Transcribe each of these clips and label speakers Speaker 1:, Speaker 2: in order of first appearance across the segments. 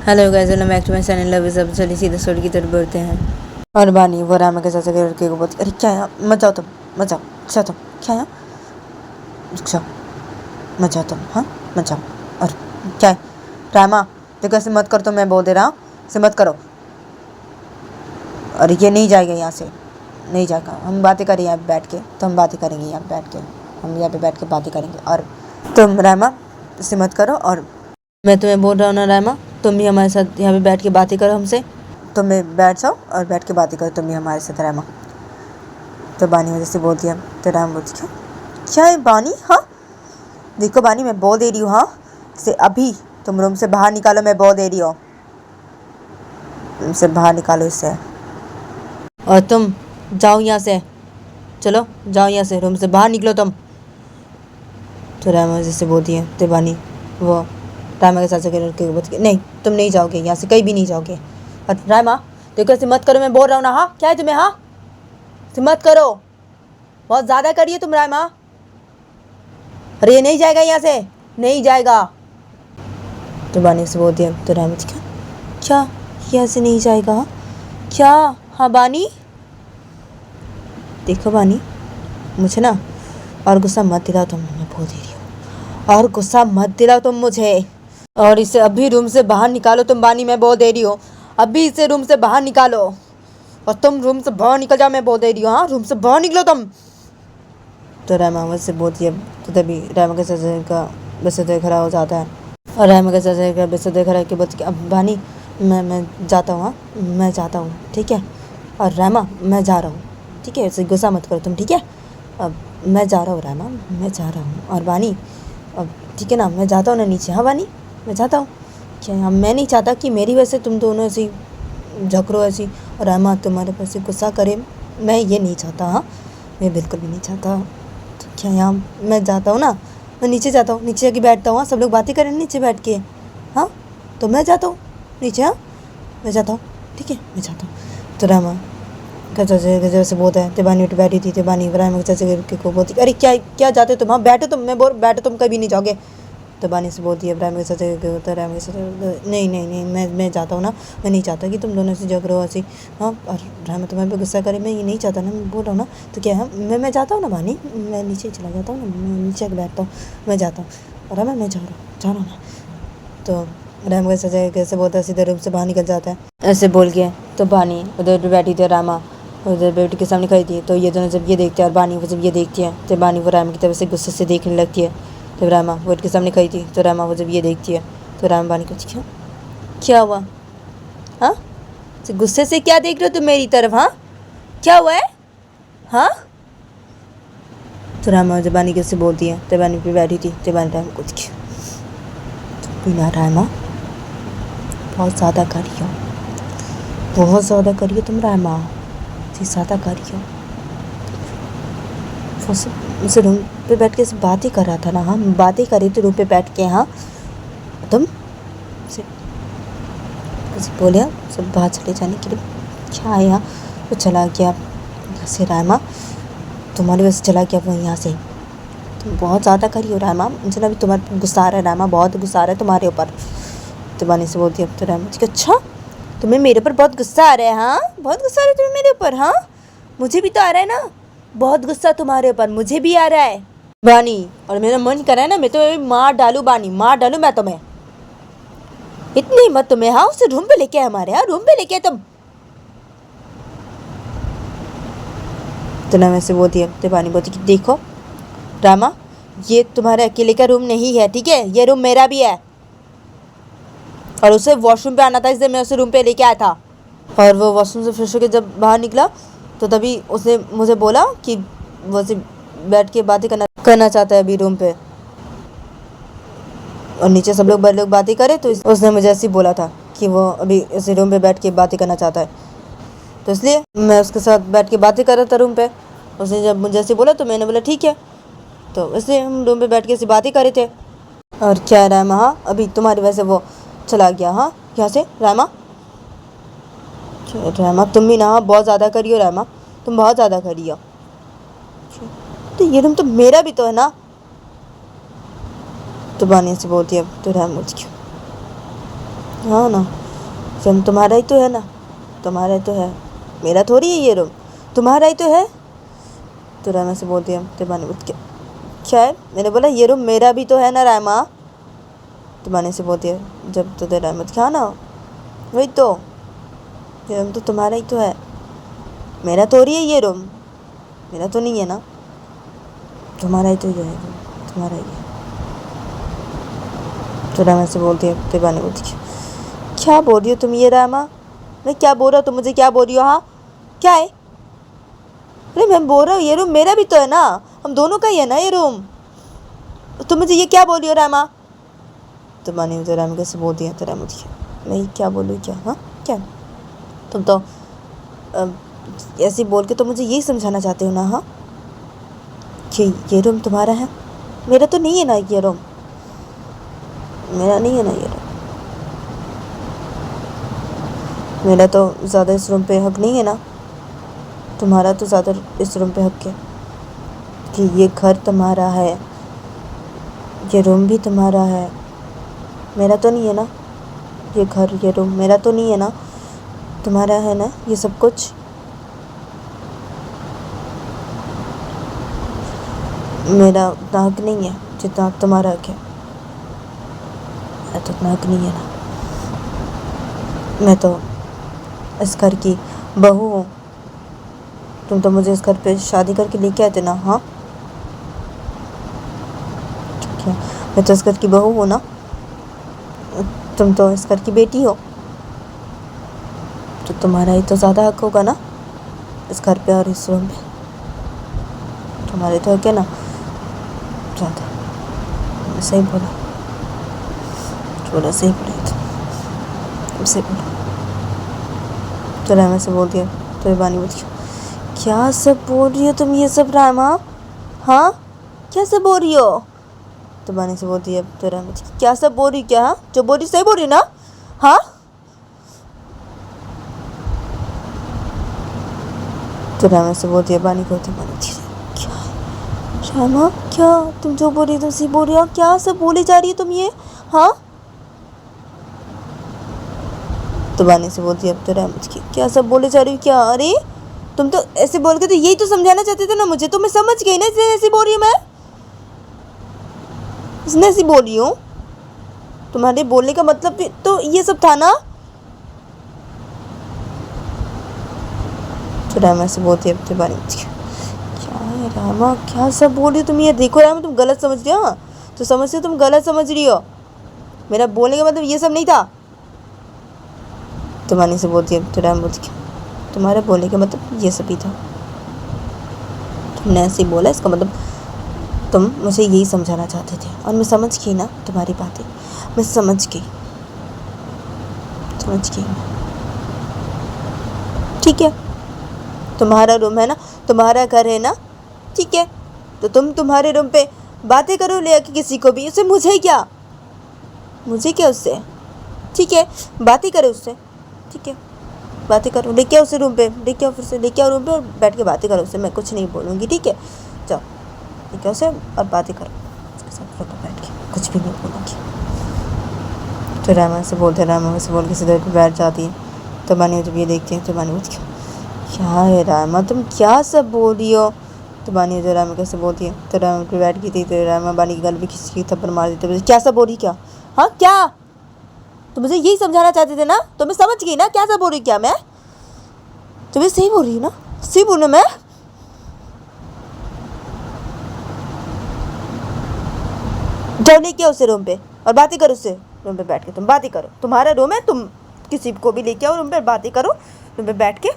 Speaker 1: Hello guys, welcome back to my channel love is अब। चलिए सीधे स्टोरी की तरफ बढ़ते हैं। और बानी वो रामा के चाचा के लड़के को बोलती, अरे क्या है, मत जाओ तुम, मत जाओ, क्या तुम, क्या है, जाओ, मत जाओ तुम, हाँ मत जाओ। और क्या है रामा, देखो ऐसे मत करो, तो मैं बोल दे रहा हूँ, ऐसे मत करो। और ये नहीं जाएगा यहाँ से, नहीं जाएगा। हम बातें करें यहाँ बैठ के, तो हम बातें करेंगे यहाँ बैठ के, हम यहाँ पे बैठ के बातें करेंगे। और तुम रामा ऐसे मत करो। और मैं तुम्हें बोल रहा हूँ ना रामा, तुम भी हमारे साथ यहाँ पे बैठ के बातें करो हमसे। तुम भी बैठ जाओ और बैठ के बातें करो तुम भी हमारे साथ रामा। तो बानी वजह से बोल दिया। तो राम बोलती, क्यों, क्या है बानी, हाँ देखो बानी, मैं बोल दे रही हूँ, हाँ से अभी तुम रूम से बाहर निकालो, मैं बोल दे रही हूँ, रूम से बाहर निकालो इससे। और तुम जाओ यहाँ से, चलो जाओ यहाँ से, रूम से बाहर निकलो तुम। तो रामा वजह से बोलती है। तो बानी वो रामा के चाचा के लड़के को बोलती, नहीं तुम नहीं जाओगे यहाँ से, कहीं भी नहीं जाओगे। और रामा देखो ऐसे मत करो, मैं बोल रहा हूँ ना, हाँ क्या है तुम्हें, हाँ ऐसे मत करो, बहुत ज़्यादा करिए तुम रामा। अरे ये नहीं जाएगा यहाँ से, नहीं जाएगा। तो बानी से बोलती है। तो रामा क्या क्या यहाँ से नहीं जाएगा, हाँ क्या, हाँ बानी देखो बानी, मुझे ना और गुस्सा मत दिलाओ तुम, मैं बोल दे रही हूँ, और गुस्सा मत दिलाओ तुम मुझे। और इसे अभी रूम से बाहर निकालो तुम बानी, मैं बोल दे रही हूँ, अभी इसे रूम से बाहर निकालो। और तुम रूम से बाहर निकल जाओ, मैं बोल दे रही हूँ, हाँ रूम से बाहर निकलो तुम। तो रामा वैसे बोलती है। तो तभी रामा के चाचा का बेसुध खड़ा हो जाता है। और रामा के चाचा का बेसुध खड़ा के बोलती है, अब बानी मैं जाता हूँ, हाँ मैं जाता हूँ, ठीक है। और रामा मैं जा रहा हूँ, ठीक है, ऐसे गुस्सा मत करो तुम, ठीक है। अब मैं जा रहा हूँ रामा, मैं जा रहा हूँ। और बानी अब ठीक है ना, मैं जाता हूँ ना नीचे, हाँ बानी मैं जाता हूँ। क्या मैं नहीं चाहता कि मेरी वजह से तुम दोनों ऐसी झगड़ो ऐसी, और रामा तुम्हारे पास से गुस्सा करे, मैं ये नहीं चाहता, हाँ मैं बिल्कुल भी नहीं चाहता। तो क्या यहाँ मैं जाता हूँ ना, मैं नीचे जाता हूँ, नीचे जाके बैठता हूँ, हाँ सब लोग बातें करें नीचे बैठ के, हाँ तो मैं जाता हूँ नीचे, हाँ मैं जाता हूँ, ठीक है मैं जाता हूँ। तो रामा का चाचा के जैसे बोलता है। तिबानी उठ बैठी थी। तिबानी रामा के चाचा को बोलती, अरे क्या क्या जाते तुम, हाँ बैठो तुम, मैं बोल बैठो तुम, कभी नहीं जाओगे। तो बानी से बोलती है इब्राहिम के चाचा के होता है। राम के चाचा नहीं नहीं नहीं, मैं जाता हूँ ना, मैं नहीं चाहता कि तुम दोनों से झगड़ो ऐसी, हाँ और राम तुम्हारे पे गुस्सा करे, मैं ये नहीं चाहता ना, मैं बोल रहा हूँ ना। तो क्या है मैं जाता हूँ ना बानी, मैं नीचे चला जाता हूँ ना, मैं नीचे बैठता हूँ, मैं जाता हूँ। और राम मैं जा रहा हूँ ना। तो राम के चाचा कैसे बोलता है, सीधे रूम से बाहर निकल जाता है ऐसे बोल के। तो बानी उधर बैठी थी, रामा उधर बेटी के सामने खड़ी थी। तो ये दोनों जब ये देखते हैं और बानी वो जब ये देखती है, तो बानी वो रामा की तरफ से गुस्से से देखने लगती है। तो रामा वो के सामने खड़ी थी। तो रामा वो जब ये देखती है, तो रामा बानी को क्यों, क्या हुआ, हाँ तो गुस्से से क्या देख रहे हो तुम मेरी तरफ, हाँ क्या हुआ है, हाँ। तो रामा जब बानी कैसे बोलती है। तो बानी पे बैठी थी। तो बानी रामा कुछ क्यों, बिना रामा बहुत ज़्यादा करियो, बहुत ज़्यादा करियो तुम रामा, ज़्यादा करियो। उसे रूम पे बैठ के बात ही कर रहा था ना, हाँ बातें कर रही थी रूम पे बैठ के, हाँ तुम से बोले सब बाहर चले जाने के लिए, क्या है यहाँ, वो चला गया यहाँ से रामा, तुम्हारी वजह से चला गया वो यहाँ से, तुम बहुत ज़्यादा करी हो रामा, मुझे ना अभी तुम्हारे गुस्सा आ रहा है रामा, बहुत गुस्सा आ रहा है तुम्हारे ऊपर। तो बानी से बोलती है। अब तो रामा अच्छा तुम्हें मेरे ऊपर बहुत गुस्सा आ रहा है, हाँ बहुत गुस्सा आ रहा है तुम्हें मेरे ऊपर, हाँ मुझे भी तो आ रहा है ना बहुत गुस्सा तुम्हारे ऊपर, मुझे भी आ रहा है बानी, और मेरा मन कर रहा है ना मैं तुम्हें मार डालूं बानी, मार डालूं मैं तुम्हें, इतनी हिम्मत तुम्हें, हाँ उसे रूम पे लेके आए हमारे, हाँ रूम पे लेके आए तुम। तो ना वैसे बोलती है। तो बानी बोलती कि देखो रामा, ये तुम्हारे अकेले का रूम नहीं है, ठीक है, ये रूम मेरा भी है, और उसे वॉशरूम पे आना था इसलिए मैं उसे रूम पे लेके आया था। और वो वॉशरूम से फ्रेश होकर जब बाहर निकला, तो तभी उसने मुझे बोला कि वो उसे बैठ के बातें करना चाहता है अभी रूम पे, और नीचे सब लोग बड़े लोग बातें करे। तो उसने मुझे ऐसे ही बोला था कि वो अभी इस रूम पे बैठ के बातें करना चाहता है, तो इसलिए मैं उसके साथ बैठ के बातें कर रहा था रूम पे। उसने जब मुझे ऐसे बोला तो मैंने बोला ठीक है, तो इसलिए हम रूम पे बैठ के ऐसी बातें कर रहे थे। और क्या रामा, हाँ अभी तुम्हारी वजह से वो चला गया, हाँ यहाँ से रामा, रामा तुम भी ना हाँ बहुत ज़्यादा करी हो रामा, तुम बहुत ज़्यादा करी हो। तो ये रूम तो मेरा भी तो है ना। तो बानी से बोलती है। तो रामा क्यों, हाँ ना, रूम तुम्हारा ही तो है ना, तुम्हारा ही तो है, मेरा थोड़ी है ये रूम, तुम्हारा ही तो है। तो रायमा से बोलती है तिबानी क्या है, मैंने बोला ये रूम मेरा भी तो है ना रायमा। तिबानी से बोलती है जब तो तेरा मत क्या ना, वही तो, ये रूम तो तुम्हारा ही तो है, मेरा थोड़ी है ये रूम, मेरा तो नहीं है ना, तुम्हारा ही तो है, तुम्हारा ही है। तो रायमा से बोलती है तिबानी बोलती है क्या बोल रही हो तुम ये रायमा, मैं क्या बोल रहा हूँ, तुम मुझे क्या बोल रही हो, हाँ क्या है, अरे मैं बोल रहा हूँ ये रूम मेरा भी तो है ना, हम दोनों का ही है ना ये रूम, तुम मुझे ये क्या बोल रही हो रायमा। तो मानी तो रायमा कैसे बोल दिया, तो रायमा मुझे मैं क्या बोलूँ क्या, हाँ क्या, तुम तो ऐसे बोल के तो मुझे यही समझाना चाहते हो ना, हाँ कि ये रूम तुम्हारा है, मेरा तो नहीं है ना ये रूम, मेरा नहीं है ना ये रूम, मेरा तो ज़्यादा इस रूम पे हक नहीं है ना, तुम्हारा तो ज़्यादा इस रूम पे हक है, कि ये घर तुम्हारा है, ये रूम भी तुम्हारा है, मेरा तो नहीं है ना, ये घर ये रूम मेरा तो नहीं है ना, तुम्हारा है ना ये सब कुछ। मेरा उतना हक नहीं है जितना तुम्हारा हक है, मेरा तो उतना हक नहीं है ना, मैं तो इस घर की बहू हूँ, तुम तो मुझे इस घर पे शादी करके लेके आए थे ना, हाँ क्या, मैं तो इस घर की बहू हूँ ना, तुम तो इस घर की बेटी हो, तो तुम्हारा ही तो ज़्यादा हक होगा ना इस घर पे और इस रूम पे, तुम्हारे तो हक है ना ज़्यादा। मैं सही बोला, सही बोला, तुम सही बोला। तो रायमा से बोल दिया, तो ये बानी बोलती क्या सब बोल रही हो तुम ये सब रायमा, हाँ क्या सब बोल रही हो। तो बानी से बोलती है तो रायमा क्या सब बोल रही, क्या, हाँ जो बोल रही सही बोल रही ना, हाँ। तो रायमा से बोलती है बानी को, क्या रायमा क्या तुम जो बोल रही तुम सही बोल रही हो, क्या सब बोली जा रही है तुम ये, हाँ। तो बानी से बोलती है अब तो रायमा क्या सब बोले जा रही हो क्या, अरे तुम तो ऐसे बोल के तो यही तो समझाना चाहते थे ना मुझे, तो मैं समझ गई ना, इसलिए ऐसी बोल रही हूँ मैं, इसने ऐसी बोल रही हूँ, तुम्हारे बोलने का मतलब तो ये सब था ना। तो रामा से बोलती है अपने बारे में क्या है रामा क्या सब बोल रही हो तुम, ये देखो रामा तुम गलत समझ रही हो, तो समझ रही हो तुम गलत समझ रही हो, मेरा बोलने का मतलब ये सब नहीं था। तो मानी से बोलती है तो रामा बोलती तुम्हारे बोलने का मतलब ये सब ही था, तुमने ऐसे ही बोला, इसका मतलब तुम मुझे यही समझाना चाहते थे, और मैं समझ गई ना तुम्हारी बातें, मैं समझ गई ठीक है, तुम्हारा रूम है ना, तुम्हारा घर है ना, ठीक है, तो तुम तुम्हारे रूम पे बातें करो ले आके किसी को भी, उससे मुझे क्या उससे, ठीक है बातें करो उससे, ठीक है बातें करो, लेके आओ उसे रूम पे, लेके आओ फिर से लेके आओ रूम पे और बैठ के बातें करो उससे, मैं कुछ नहीं बोलूँगी, ठीक है जाओ लेके आओ उसे और बातें करो उसके साथ फोटो बैठ के, कुछ भी नहीं बोलूँगी। तो रामा से बोल के सीधे बैठ जाती है। तो बानी जब ये देखती है तो बानी बोलती क्या है रामा तुम क्या सब बोल रही हो। तो बानी जो रामा कैसे बोलती है, तो रामा पे बैठ गई थी, तो रामा बानी की गल भी खिंच के थप्पड़ मार देते, बोलती क्या सब बोल रही, क्या हाँ क्या, तो मुझे यही समझाना चाहते थे ना, तो मैं समझ गई ना क्या सब बोल रही, क्या मैं तुम्हें सही बोल रही हूँ ना, सही बोलूँ मैं, जाओ लेके आओ उसे रूम पे और बातें करो उससे, रूम पे बैठ के तुम बातें करो, तुम्हारा रूम है, तुम किसी को भी लेके आओ रूम पे बातें करो, रूम पे बैठ के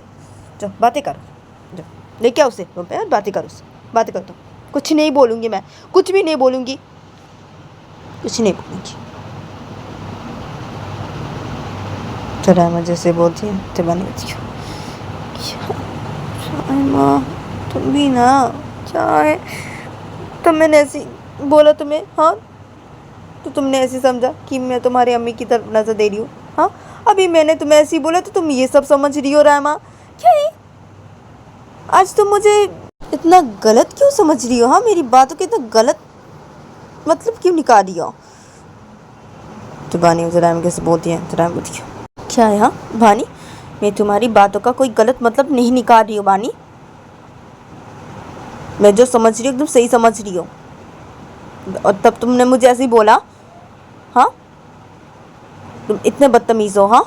Speaker 1: जाओ बातें करो, जाओ लेके आओ उसे रूम पे और बातें करो उससे, बातें करो, तो कुछ नहीं बोलूँगी मैं, कुछ भी नहीं बोलूँगी, कुछ नहीं बोलूँगी। तो रामा जैसे बोलती है तो बनी होती है माँ तुम भी ना, क्या है तो मैंने ऐसी बोला तुम्हें, हाँ तो तुमने ऐसे समझा कि मैं तुम्हारी अम्मी की तरफ नजर दे रही हूँ, हाँ अभी मैंने तुम्हें ऐसे ही बोला तो तुम ये सब समझ रही हो रामा, क्या है आज तुम मुझे इतना गलत क्यों समझ रही हो, हाँ मेरी बातों के इतना गलत मतलब क्यों निकाल रही हो, तो बानी उसे राम कैसे बोलती है, तो राम बोलती है क्या है? हाँ बानी, मैं तुम्हारी बातों का कोई गलत मतलब नहीं निकाल रही हूँ बानी, मैं जो समझ रही हूँ एकदम सही समझ रही हूँ। और तब तुमने मुझे ऐसे ही बोला? हाँ तुम इतने बदतमीज़ हो, हाँ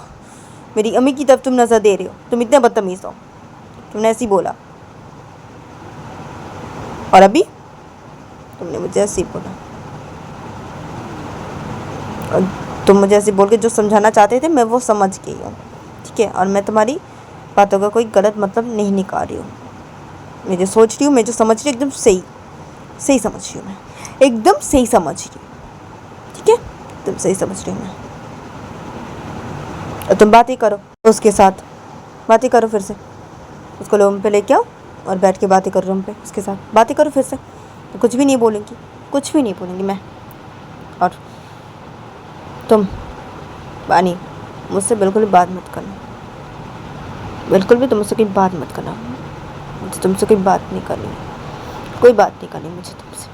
Speaker 1: मेरी अम्मी की तरफ तुम नज़र दे रहे हो, तुम इतने बदतमीज़ हो, तुमने ऐसे ही बोला। और अभी तुमने मुझे ऐसे ही बोला, और तुम मुझे ऐसे बोल के जो समझाना चाहते थे मैं वो समझ गई हूँ, ठीक है। और मैं तुम्हारी बातों का कोई गलत मतलब नहीं निकाल रही हूँ, मैं जो सोच रही हूँ, मैं जो समझ रही हूँ एकदम सही समझ रही हूँ, मैं एकदम सही समझ रही हूँ, ठीक है एकदम सही समझ रही हूँ मैं। और तुम बात ही करो उसके साथ, बात ही करो फिर से, उसको रूम पे लेके आओ और बैठ के बातें करो रूम पे, उसके साथ बातें करो फिर से। तो कुछ भी नहीं बोलेंगी, कुछ भी नहीं बोलेंगी मैं। और तुम बानी मुझसे बिल्कुल भी बात मत करना, बिल्कुल भी तुम मुझसे कोई बात मत करना, मुझे तुमसे कोई बात नहीं करनी, कोई बात नहीं करनी मुझे तुमसे,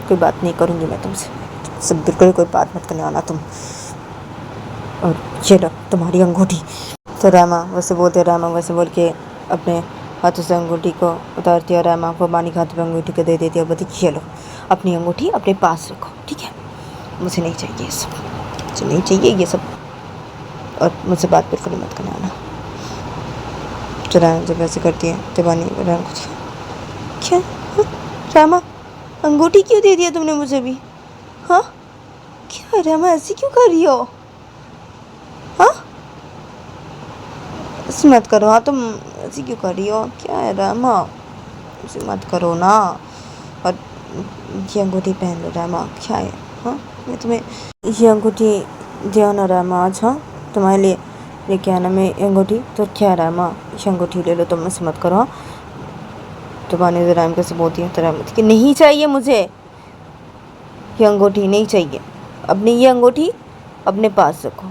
Speaker 1: कोई बात नहीं करूँगी मैं तुमसे बिल्कुल कोई बात मत करने वाला तुम। और ये लो तुम्हारी अंगूठी। तो रामा वैसे बोलते, रामा वैसे बोल के अपने हाथों से अंगूठी को उतारती है, रामा को बानी के हाथ पे अंगूठी को दे देती है और बोलती ये लो अपनी अंगूठी अपने पास रखो, ठीक है मुझे नहीं चाहिए ये सब, मुझे नहीं चाहिए ये सब, और मुझसे बात बिल्कुल मत करना आना। तो रामा जब ऐसे करती है तो बानी रामा को क्या? हाँ? रामा अंगूठी क्यों दे दिया तुमने मुझे भी? हाँ क्या रामा ऐसे क्यों कर रही हो? हाँ ऐसे मत करो, हाँ तुम ऐसे क्यों कर रही हो? क्या है रामा ऐसे मत करो ना, और ये अंगूठी पहन लो रामा, क्या है? हाँ मैं तुम्हें ये अंगूठी दिया ना रामा आज, हाँ तुम्हारे लिए लेके आना मैं अंगूठी, तो क्या है रामा ये अंगूठी ले लो, तुम ऐसे मत करो। हाँ तो बानी राम कैसे बोलती है, तो राम कि नहीं चाहिए मुझे ये अंगूठी, नहीं चाहिए, अपनी ये अंगूठी अपने पास रखो,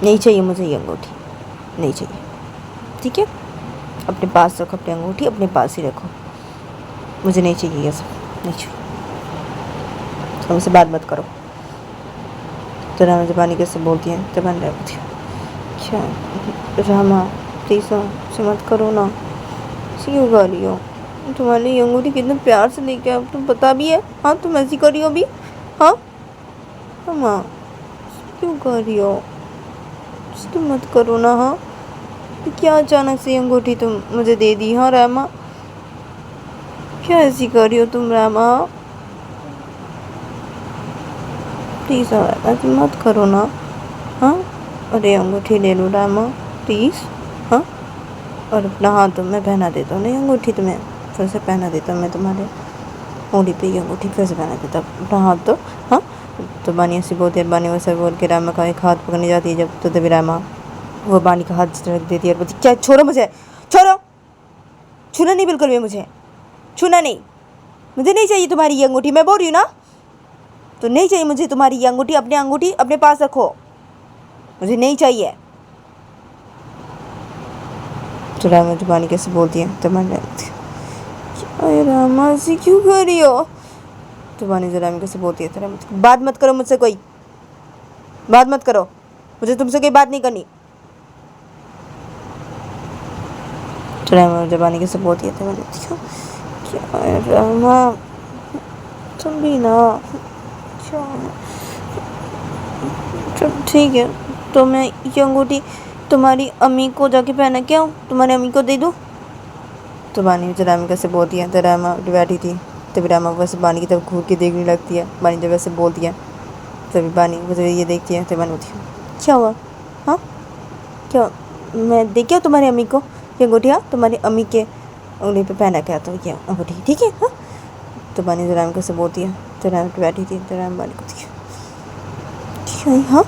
Speaker 1: नहीं चाहिए मुझे ये अंगूठी, नहीं चाहिए, ठीक है अपने पास रखो, अपनी अंगूठी अपने पास ही रखो, मुझे नहीं चाहिए ये सब, नहीं चाहिए, तो मुझसे बात मत करो। तो रामा जबानी कैसे बोलती है, तो बन रही क्या रामा प्लीज़ से मत करो ना, क्यों कर रही हो? तुम्हारे लिए अंगूठी कितने प्यार से लेके अब तुम पता भी है, हाँ तुम ऐसी कर रही हो अभी? हाँ रामा क्यों कर रही हो? तुम मत करो ना। हाँ क्या अचानक से अंगूठी तुम मुझे दे दी? हाँ रामा क्या ऐसी कर रही हो तुम रामा? प्लीज़ ऐसे मत करो ना। हाँ अरे अंगूठी ले लो रामा प्लीज़। हाँ और अपना हाथ मैं पहना देता हूँ, नहीं अंगूठी तुम्हें फिर से पहना देता हूँ मैं, तुम्हारे उंगली पे ये अंगूठी फिर से पहना देता हूँ, अपना हाथ तो। हाँ तो बानी ऐसी बोलती है, बानी वैसे बोल के रामा का एक हाथ पकड़ने जाती है, जब तो तभी रामा वो बानी का हाथ रख देती है और बोलती क्या छोड़ो मुझे, छोड़ो, छूना नहीं बिल्कुल भी, मुझे छूना नहीं, मुझे नहीं चाहिए तुम्हारी ये अंगूठी, मैं बोल रही हूँ ना, तो नहीं चाहिए मुझे तुम्हारी ये अंगूठी, अपनी अंगूठी अपने पास रखो, मुझे नहीं चाहिए। तो रामा जो बानी कैसे बोलती है, तो मैं रामा ऐसी क्यों कर रही हो? तो बानी जो रामा कैसे बोलती है, तो बात मत करो मुझसे, कोई बात मत करो, मुझे तुमसे कोई बात नहीं करनी। तो रामा जो बानी कैसे बोलती है, तो मैं क्या रामा तुम भी ना, चल ठीक है, तो मैं ये अंगूठी तुम्हारी अम्मी को जाके पहना के आऊँ, तुम्हारी अम्मी को दे दूँ? तो बानी जब रामा कैसे बोलती है, तो रामा बैठी थी तभी रामा वैसे बानी की तरफ घूर के देखने लगती है, बानी जब वैसे बोलती है तभी बानी मुझे ये देखती है, तो बानी होती है क्या हुआ? हाँ क्या मैं देखिए तुम्हारी अम्मी को ये अंगूठी, हाँ तुम्हारी अम्मी के उंगली पे पहना के आता हूँ ये अंगूठी, ठीक है? हाँ तो बानी जो राम कैसे बोलती है, तो राम बैठी थी, तो राम बानी को देखिए हाँ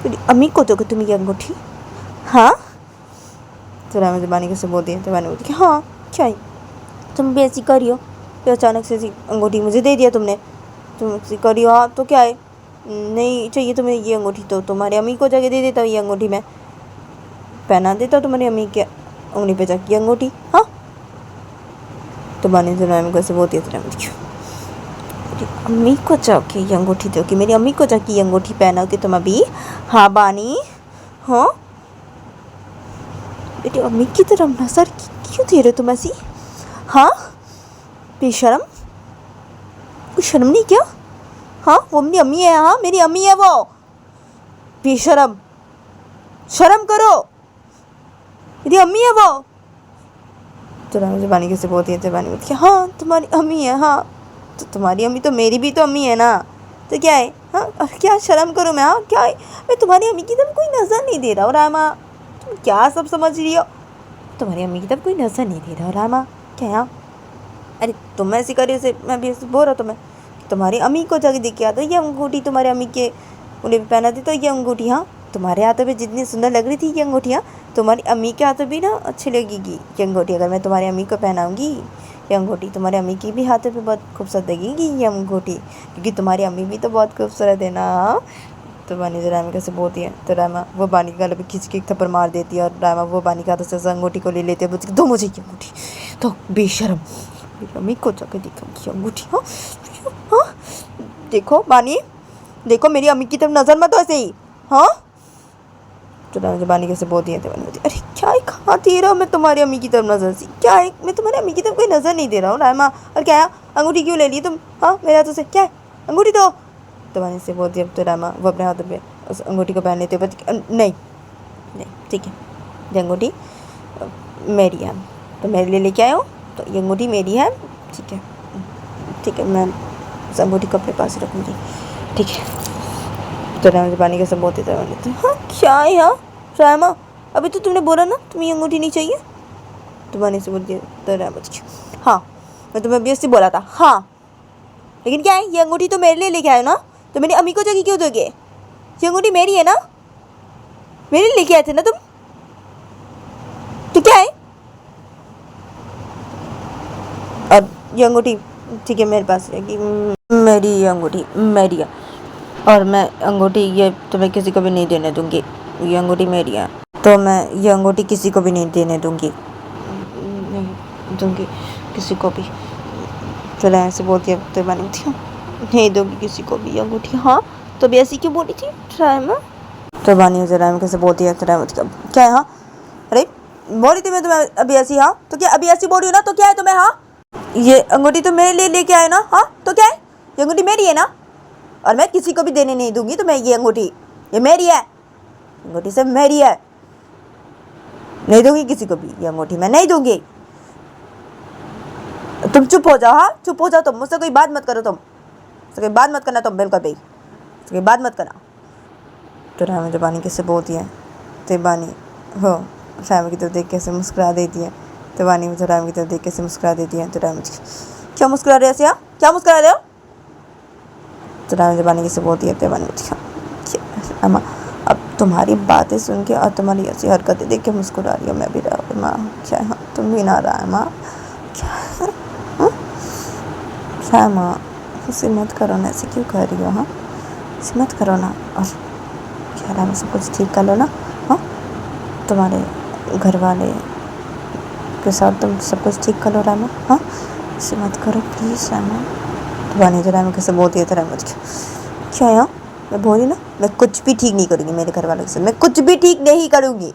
Speaker 1: तेरी अम्मी को दोगे तुम ये अंगूठी? हाँ तो राम जो बानी कैसे बोलती है, तो बानी बोलती है हाँ क्या है तुम भी ऐसी करियो, तो अचानक से ऐसी अंगूठी मुझे दे दिया तुमने, तुम ऐसी करियो, हाँ तो क्या है, नहीं चाहिए तुम्हें ये अंगूठी तो तुम्हारी अम्मी को जाके दे देता हूँ, ये अंगूठी मैं पहना देता हूँ तुम्हारी अम्मी के उंगली पे जाके अंगूठी। हाँ तो बानी जो राम कैसे बोलती है, तो राम अम्मी को जाके ये अंगूठी दोगी, मेरी अम्मी को जाके ये अंगूठी पहनाओगे तुम अभी? हाँ बानी, हाँ मेरी अम्मी की तरफ नजर क्यों दे रहे हो तुम ऐसी? हाँ बेशरम, कोई शर्म नहीं क्या? हाँ वो मेरी अम्मी है, हाँ मेरी अम्मी है वो। बेशरम, शर्म करो, मेरी अम्मी है वो। तो मुझे बानी कैसे बोलती है? बानी बोलती है हाँ तुम्हारी अम्मी है, हाँ तो तुम्हारी अम्मी तो मेरी भी तो अम्मी है ना, तो क्या है? हाँ और क्या शर्म करूँ मैं? हाँ क्या है, मैं तुम्हारी अम्मी की तरफ कोई नज़र नहीं दे रहा हूँ रामा, तुम क्या सब समझ रही हो? तुम्हारी अम्मी की तरफ कोई नज़र नहीं दे रहा हूँ रामा, क्या है? अरे तुम ऐसी करी से मैं भी ऐसे बोल रहा तुम्हें, तुम्हारी अम्मी को जाके देख के आता ये अंगूठी तुम्हारी अम्मी के उन्हें भी पहना दी, तो ये अंगूठी हाँ तुम्हारे हाथों पे जितनी सुंदर लग रही थी ये अंगूठियाँ तुम्हारी अम्मी के हाथों भी ना अच्छी लगेगी ये अंगूठी। अगर मैं तुम्हारी अम्मी को पहनाऊँगी ये अंगूठी, तुम्हारी अम्मी की भी हाथों पे बहुत खूबसूरत लगेगी ये अंगूठी, क्योंकि तुम्हारी अम्मी भी तो बहुत खूबसूरत है ना। तो बानी जो रामा कैसे बोलती है, तो रामा वो बानी के गले पे खींच के एक थप्पड़ मार देती है और रामा वो बानी के हाथों से उस अंगूठी को ले लेते हैं। दो मुझे ये अंगूठी, तो बेशरम मेरी अम्मी को जाकर देखूँगी अंगूठी। हाँ हाँ देखो बानी, देखो मेरी अम्मी की तरफ नज़र मत ऐसे ही। हाँ तो रामा बानी कैसे बोलती है, तो बानी बोलती है अरे क्या है, कहाँ दे रहा हूँ मैं तुम्हारी अम्मी की तरफ नज़र सी? क्या है, मैं तुम्हारी अम्मी की तरफ कोई नज़र नहीं दे रहा हूँ रामा। और क्या है, अंगूठी क्यों ले ली तुम? हाँ मेरे हाथों से, क्या है अंगूठी दो। तो बानी से बोलती है तो रामा वो अपने हाथों पे उस अंगूठी को पहन लेते हो। नहीं नहीं ठीक है, ये अंगूठी मेरी है, तो मेरे लिए लेके आए हो, तो ये अंगूठी मेरी है, ठीक है ठीक है, मैं उस अंगूठी को अपने पास रखूँगी, ठीक है। तो रामा पानी का सब बोलते थे, हाँ क्या है हाँ रामा, अभी तो तुमने बोला ना तुम्हें ये अंगूठी नहीं चाहिए। तो बानी से बोलती है तो रामा हाँ मैं तुम्हें अभी उससे बोला था, हाँ लेकिन क्या है ये अंगूठी तो मेरे लिए लेके आए ना, तो मेरी अम्मी को जाके क्यों दोगे? ये अंगूठी मेरी है ना, मेरे लिए लेके आए थे ना तुम, तो क्या है? और ये अंगूठी ठीक है मेरे पास रहेगी, मेरी ये अंगूठी मेरी है, और मैं अंगूठी ये तुम्हें किसी को भी नहीं देने दूंगी, ये अंगूठी मेरी है, तो मैं ये अंगूठी किसी को भी नहीं देने दूंगी, नहीं दूंगी किसी को भी। चलो ऐसे बोलती है तो बनी थी, नहीं दूंगी किसी को भी अंगूठी। हाँ तो भी ऐसी क्यों बोली थी रायमा? तो बानी रायमा कैसे बोलती है, तो रायमा क्या है हाँ, अरे बोली थी मैं तुम्हें अभी ऐसी, हाँ तो क्या अभी ऐसी बोल रही हो ना, तो क्या है तुम्हें? हाँ ये अंगूठी तो मेरे लिए लेके आए ना, हाँ तो क्या है ये अंगूठी मेरी है ना, और मैं किसी को भी देने नहीं दूंगी तुम्हें ये अंगूठी, ये मेरी है, अंगूठी सब मेरी है, नहीं दूंगी किसी को भी ये अंगूठी, मैं नहीं दूंगी। तुम चुप हो जाओ, हाँ चुप हो जाओ, तुम मुझसे कोई बात मत करो, तुम मुझसे कोई बात मत करना, तुम बिल्कुल भी कोई बात मत करना। तो रामा जो बानी कैसे बोलती है, तो बानी हो रामा की तरफ देख कैसे मुस्कुरा देती है, तो बानी मुझे रामा की तरफ देख कैसे मुस्कुरा देती है। तो रामा क्या मुस्कुरा रहे हो ऐसे, क्या मुस्कुरा रहे हो? तो रामा जो बानी कैसे बोलती है, तो बानी रामा अब तुम्हारी बातें सुन के और तुम्हारी ऐसी हरकतें देख के मुस्कुरा रही हो मैं भी रामा, क्या है तुम भी ना रामा, क्या है रामा ऐसे मत करो ना, ऐसे क्यों कर रही हो? हाँ ऐसे मत करो ना, और क्या रामा सब कुछ ठीक कर लो ना, हाँ तुम्हारे घर वाले के साथ तुम सब कुछ ठीक कर लो रामा, हाँ ऐसे मत करो प्लीज़ रामा। तो बानी जो रामा कैसे बोलती है, तो रामा क्या है मैं बोली ना मैं कुछ भी ठीक नहीं करूँगी मेरे घर वालों के साथ, मैं कुछ भी ठीक नहीं करूँगी,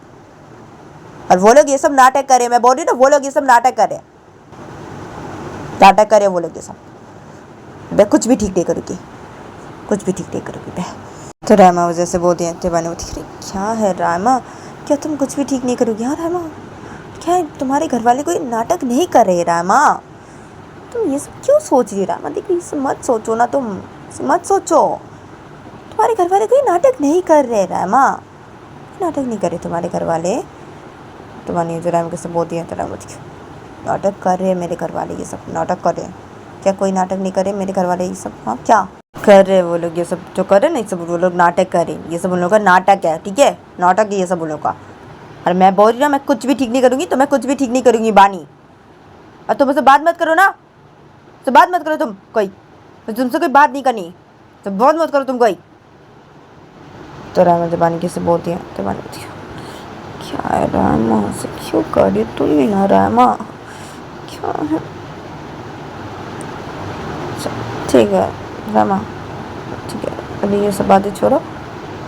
Speaker 1: और वो लोग ये सब नाटक करे, मैं बोल रही ना वो लोग ये सब नाटक करे, नाटक करे वो लोग ये सब, मैं कुछ भी ठीक नहीं करूँगी, कुछ भी ठीक नहीं करूँगी मैं। तो रामा वजह से बोलती है, तो बानी बोलती क्या है रामा, क्या तुम कुछ भी ठीक नहीं करोगी? हाँ रामा क्या है तुम्हारे घर वाले कोई नाटक नहीं कर रहे रामा, तुम ये सब क्यों सोच रही रामा? देखो ये सब मत सोचो ना, तुम मत सोचो, तुम्हारे घर वाले कोई नाटक नहीं कर रहे रामा, नाटक नहीं कर रहे तुम्हारे घर वाले। तो बानी जो रामा कैसे बोलती है, तो रामा नाटक कर रहे हैं मेरे घर वाले, ये सब नाटक कर रहे हैं, क्या कोई नाटक नहीं करे मेरे घर वाले ये सब? हाँ क्या कर रहे हैं वो लोग, ये सब जो कर रहे हैं ना ये सब वो लोग नाटक कर रहे हैं, ये सब उन लोगों का नाटक है, ठीक है नाटक है ये सब उन लोगों का। और मैं बोल रही ना मैं कुछ भी ठीक नहीं करूँगी, तो मैं कुछ भी ठीक नहीं करूँगी बानी, और तुम मुझसे बात मत करो ना, तो बात मत करो तुम कोई, तुमसे कोई बात नहीं करनी, तो बहुत मत करो तुम कोई। तो रामा जब बानी कैसे बोलती है, तो बानी बोलती है क्या है रामा से क्यों कर रही तुम ही ना रामा, क्या है ठीक है रमा, ठीक है, अभी ये सब बातें छोड़ो।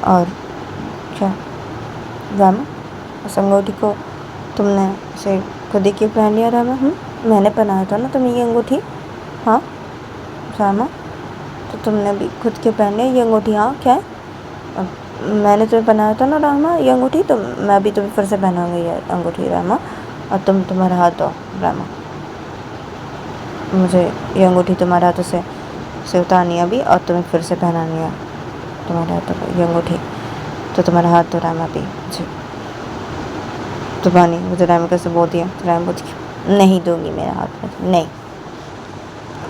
Speaker 1: और क्या रमा, उस अंगूठी को तुमने से खुद ही क्यों पहन लिया रमा? मैंने पहनाया था ना तुम्हें ये अंगूठी। हाँ रमा, तो तुमने भी खुद क्यों पहन लिया ये अंगूठी? हाँ क्या है? मैंने तुम्हें पहनाया था ना रामा ये अंगूठी, तो मैं भी तुम्हें फिर से पहनाऊंगी ये अंगूठी रामा। और तुम्हारा हाथ दो रामा, मुझे ये अंगूठी तुम्हारे हाथों से उतारनी है अभी, और तुम्हें फिर से पहनानी है तुम्हारे हाथों ये अंगूठी। तो तुम्हारा हाथ तो रामा भी जी। तो बानी मुझे रामा कैसे बोल दिया? तो रामा बोलती नहीं दूंगी मेरे हाथ में, नहीं।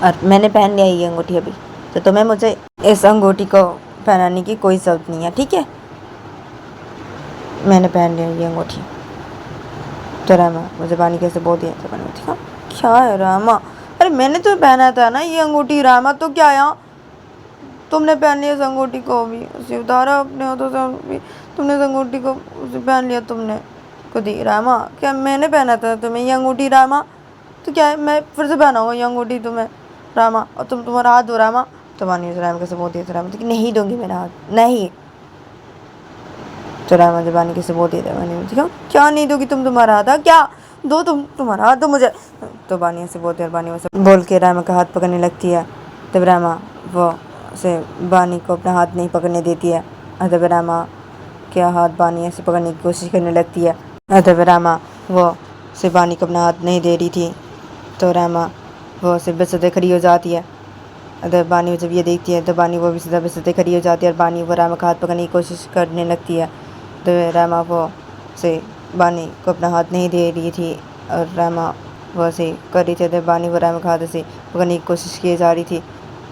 Speaker 1: और मैंने पहन लिया ये अंगूठी अभी, तो तुम्हें मुझे इस अंगूठी को पहनाने की कोई ज़रूरत नहीं है, ठीक है? मैंने पहन लिया ये अंगूठी। तो रामा मुझे बानी कैसे बोल दिया? तो मैंने देखा क्या है रामा, अरे मैंने तो पहना था ना ये अंगूठी रामा, तो क्या यहाँ तुमने पहन लिया इस अंगूठी को भी, उसे उतारा अपने हाथों से भी, तुमने इस अंगूठी को उसे पहन लिया तुमने खुद ही रामा। क्या मैंने पहना था तुम्हें ये अंगूठी रामा? तो क्या है, मैं फिर से पहनाऊंगा ये अंगूठी तुम्हें रामा, और तुम्हारा हाथ दो रामा। तो बानी रामा कैसे बोल दिया? तो रामा नहीं दूंगी मेरा हाथ, नहीं। तो रामा जब बानी कैसे बोल दिया? बानी देखा क्या नहीं दोगी तुम तुम्हारा हाथ? क्या दो तुम्हारा हाथ दो मुझे। तो बानी ऐसे बोलती है, और बानी वैसे बोल के रामा का हाथ पकड़ने लगती है। तब रामा वो से बानी को अपना हाथ नहीं पकड़ने देती है। तब रामा के हाथ बानी ऐसे पकड़ने की कोशिश करने लगती है। तब रामा वो से बानी को अपना हाथ नहीं दे रही थी, तो रामा वो से बेसते खड़ी हो जाती है। अगर बानी जब ये देखती है तो बानी वो भी सीधा बेसते खड़ी हो जाती है, और बानी वो रामा का हाथ पकड़ने की कोशिश करने लगती है। तो रामा वो से बानी को अपना हाथ नहीं दे रही थी, और रामा वो से कर रही थी। तो बानी वो रामा का हाथ से पकड़ने की कोशिश की जा रही थी,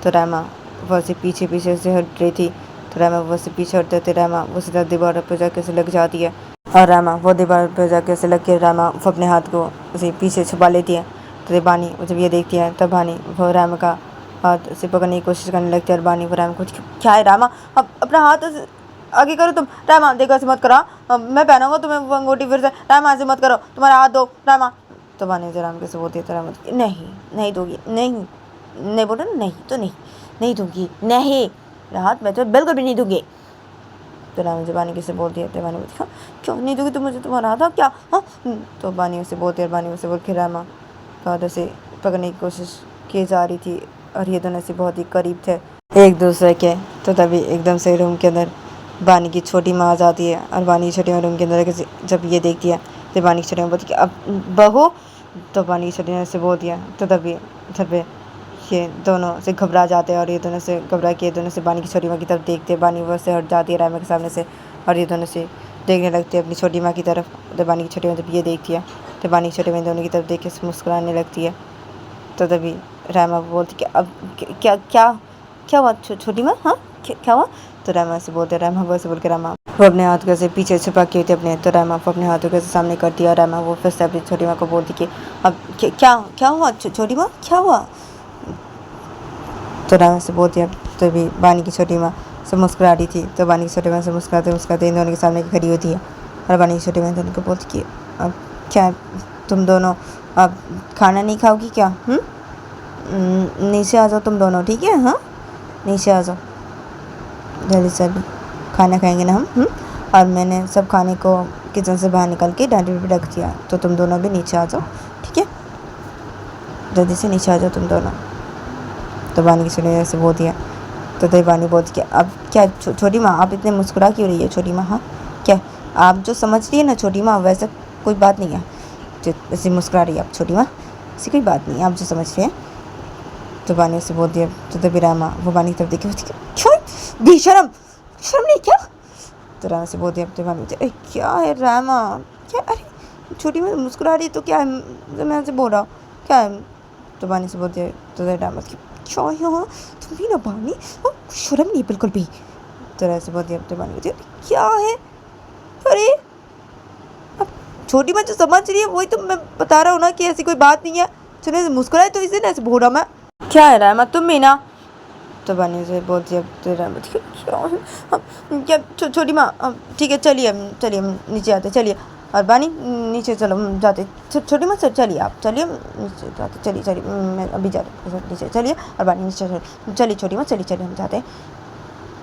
Speaker 1: तो रामा वो से पीछे से हट रही थी। तो रामा वो से पीछे हटते थे, रामा वो सीधा दीवार पर जाके से लग जाती है, और रामा वो दीवार पर जाके से लग के रामा वो अपने हाथ को उसे पीछे छुपा लेती है। तो बानी जब ये देखती है तब बानी वो रामा का हाथ से पकड़ने की कोशिश करने लगती है, और बानी वो रामा को क्या है रामा, अब अपना हाथ आगे करो तुम रामा, देखो ऐसे मत करो, मैं पहनाऊंगा तुम्हें वो अंगूठी फिर से रामा, ऐसे मत करो, तुम्हारा हाथ दो रामा। तो बानी जो राम कैसे बोलती है? तो रामा नहीं दूंगी, नहीं बोलो नहीं, तो नहीं दूंगी, नहीं हाथ मैं तो बिल्कुल भी नहीं दूंगी। तो रामा जो बानी कैसे बोलती है? तो बानी बोलती है क्यों नहीं दूंगी तुम मुझे, तुम्हारा हाथ क्या? हाँ। तो बानी उसे बोलती है, बानी उसे बोल के रामा का हाथ से पकड़ने की कोशिश की जा रही थी, और ये दोनों से बहुत ही करीब थे एक दूसरे के। तो तभी एकदम से रूम के अंदर बानी की छोटी माँ आ जाती है, और बानी की छोटी माँ रूम के अंदर जब ये देखती है तो बानी की छोटी माँ बोलती है अब बहू। तो बानी की छोटी माँ से बोल दिया। तो तभी ये दोनों से घबरा जाते हैं, और ये दोनों से घबरा के दोनों से बानी की छोटी माँ की तरफ देखते हैं। बानी वो से हट जाती है रामा के सामने से, और ये दोनों से देखने लगते हैं अपनी छोटी माँ की तरफ। तो बानी की छोटी माँ जब ये देखती है तो बानी की छोटी माँ दोनों की तरफ देख के मुस्कुराने लगती है। तो तभी रामा बोलती कि अब क्या क्या क्या हुआ छोटी माँ? हाँ क्या हुआ? तो रामा से बोलते, रामा वो से बोल के रामा वो अपने हाथ को से पीछे छुपा के होती अपने, तो रामा वो अपने हाथों को सामने करती है, और रामा वो फिर से अपनी छोटी माँ को बोलती कि अब क्या हुआ छोटी माँ, क्या हुआ? तो रामा से बोलती है। तो भी बानी की छोटी माँ से मुस्कुरा रही थी, तो बानी की छोटी माँ से मुस्कुराते इन दोनों के सामने खड़ी होती है, और बानी की छोटी माँ दोनों को बोलती कि अब क्या तुम दोनों अब खाना नहीं खाओगी क्या? नीचे आ जाओ तुम दोनों, ठीक है? हाँ नीचे आ जाओ जल्दी से, अभी खाना खाएंगे ना हम। और मैंने सब खाने को किचन से बाहर निकाल के डांडी पे रख दिया, तो तुम दोनों भी नीचे आ जाओ, ठीक है? जल्दी से नीचे आ जाओ तुम दोनों। तो बानी की छोटी से बोल दिया। तो तभी बानी बोलती कि अब क्या छोटी माँ आप इतने मुस्कुरा क्यों रही है छोटी माँ? हाँ क्या आप जो समझ रही है ना छोटी माँ, वैसे कोई बात नहीं है जो ऐसी मुस्कुरा रही है आप छोटी माँ, ऐसी कोई बात नहीं है आप जो समझ रही है। तो बानी से बोल दिया। तो तभी रामा वो बानी की तरफ देखे क्यों बेशरम, शर्म नहीं क्या? तो रामा से बोल दिया। तो बानी क्या है रामा, क्या? अरे छोटी में मुस्कुरा रही तो क्या है, मैं उनसे बोल रहा हूँ क्या है? तो बानी से बोल दिया। तो रामा क्या यहाँ तुम भी ना बानी, शर्म नहीं बिल्कुल भी। तो रामा से बोल दिया। तो बानी क्या है? अरे अब छोटी माँ जो समझ रही है वही तो मैं बता रहा हूँ ना कि ऐसी कोई बात नहीं है, चलो मुस्कुराए तो इसे ना ऐसे बोल रहा मैं, क्या है रामा तुम भी ना? तो बानी से बोलती है। तो रामा क्या छोटी माँ ठीक है चलिए हम नीचे आते, चलिए और बानी नीचे चलो, हम जाते। छोटी मत चलिए, आप चलिए नीचे जाते, चलिए चलिए, मैं अभी जा रहा नीचे, चलिए। और बानी नीचे चलिए, छोटी मत चलिए, चलिए हम जाते।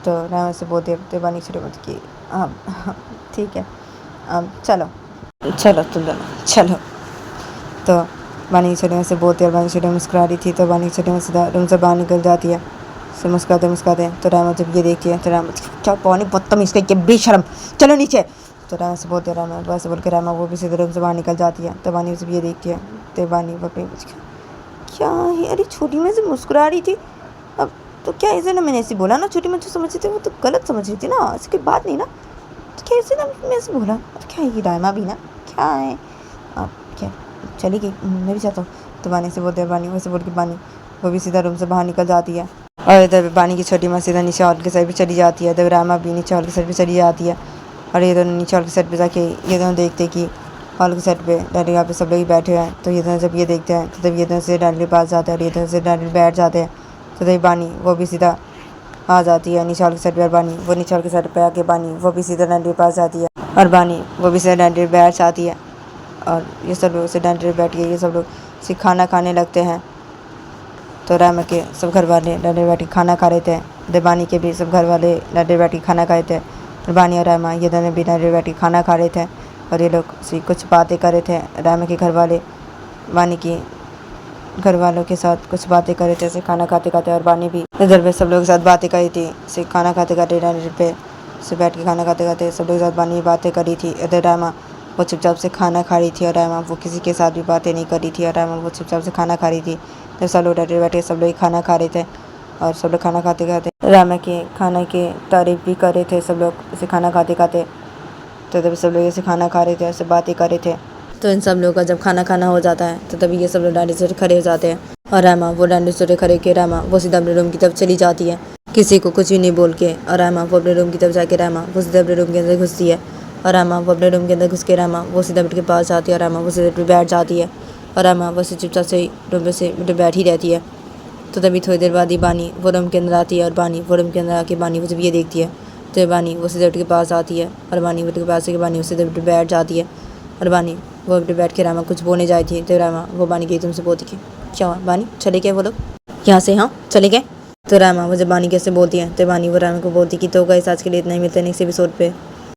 Speaker 1: तो रामा से बोलते थे बानी छोटी मत की, हाँ ठीक है, चलो चलो तुम दोनों चलो। तो बानी छोटी मत से बोलते और बानी छोटी मुस्कुरा रही थी। तो बानी छोटी मत से रूम से बाहर निकल जाती है, से मुस्कुराते। तो रामा जब ये देखती है तो रामा क्या पानी बदतमीज का, क्या बेशरम, चलो नीचे। तो रामा से बोलते रामा, बस बोल के रामा वो भी सीधे रूम से बाहर निकल जाती है। तो बानी जब ये देखती है तो बानी अपनी क्या है, अरे छोटी में से मुस्कुरा रही थी। अब तो क्या ऐसे ना, मैंने ऐसे बोला ना, छोटी में जो समझ रही थी वो तो गलत समझ रही थी ना, ऐसी कोई बात नहीं ना। तो क्या ऐसे ना मैं ऐसे बोला, अब क्या है ये रामा भी ना, क्या है अब क्या, चली गई, मैं भी चाहता हूँ। तो बानी से बोलते बानी, वैसे बोल के बानी वो भी सीधा रूम से बाहर निकल जाती है। और इधर बानी की छोटी माँ सीधा नीचे हॉल के साइड पे चली जाती है। इधर रामा भी नीचे हॉल के साइड पे चली जाती है। और ये दोनों नीचे हॉल के साइड पे जाके ये दोनों देखते कि हॉल के साइड पे डैडी यहाँ पे सब लोग बैठे हैं। तो ये दोनों जब ये देखते हैं तो तब ये दोनों से डैडी के पास जाते हैं और ये दोनों से डैडी बैठ जाते हैं। तो तभी बानी वो भी सीधा आ जाती है नीचे हॉल के साइड पे, और बानी वो नीचे हॉल के साइड पे आके बानी वो भी सीधा डैडी के पास जाती है और बानी वो भी सीधा डैडी बैठ जाती है। और ये सब लोग से डैडी बैठ के ये सब लोग से खाना खाने लगते हैं। तो रामा के सब घर वाले डैडी बैठ के खाना खा रहे थे। देवानी के भी सब घर वाले डैडी बैठ के खाना खाए थे। और बानी और रामा ये दोनों भी डैडी बैठ के खाना खा रहे थे। और ये लोग सी कुछ बातें कर रहे थे, रामा के घर वाले बानी की घर वालों के साथ कुछ बातें कर रहे थे ऐसे खाना खाते खाते। और बानी भी इधर पे सब लोग के साथ बातें करी थी, से खाना खाते खाते डैडी पे से बैठ के खाना खाते खाते सब लोग के साथ बानी बातें करी थी। इधर रामा वो चुपचाप से खाना खा रही थी और रामा वो किसी के साथ भी बातें नहीं कर रही थी। और रामा वो चुपचाप से खाना खा रही थी। तो सब लोग डैडी बैठे सब लोग खाना खा रहे थे और सब लोग खाना खाते खाते रामा के खाने की तारीफ भी कर रहे थे सब लोग ऐसे खाना खाते खाते। तो तभी सब लोग ऐसे खाना खा रहे थे, ऐसे बातें कर रहे थे। तो इन सब लोगों का जब खाना खाना हो जाता है तो तभी ये सब लोग डांडी से खड़े हो जाते हैं। और रामा वो डांडी से खड़े के रामा वो सीधा अपने रूम की तरफ चली जाती है, किसी को कुछ भी नहीं बोल के। और रामा वो अपने रूम की तरफ जाके रामा वो सीधा अपने रूम के अंदर घुसती है। और रामा वो अपने रूम के अंदर घुस के रामा वो सीधा बेड के पास जाती है और रामा वो सीधा बेड पे बैठ जाती है। और रामा वो चुपचाप से रूम से बेड पे बैठी रहती है। तो तभी थोड़ी देर बाद ही बानी वो रूम के अंदर आती है और बानी वो रूम के अंदर आके बानी वो जब ये देखती है तो बानी वो सीधे बेड के पास आती है। और बानी बेड के पास आके बानी उस सीधे बेड पे बैठ जाती है। और बानी वो बेड पे बैठ के रामा कुछ बोलने जाती थी। तो रामा वो बानी गई तुमसे बोलती कि क्या हुआ बानी, चले गए वो लोग यहाँ से, हाँ चले गए। तो रामा वो जब बानी कैसे बोलती है तो बानी वो रामा को बोलती कि तो गए आज के लिए इतना ही, मिलते हैं नेक्स्ट एपिसोड पे।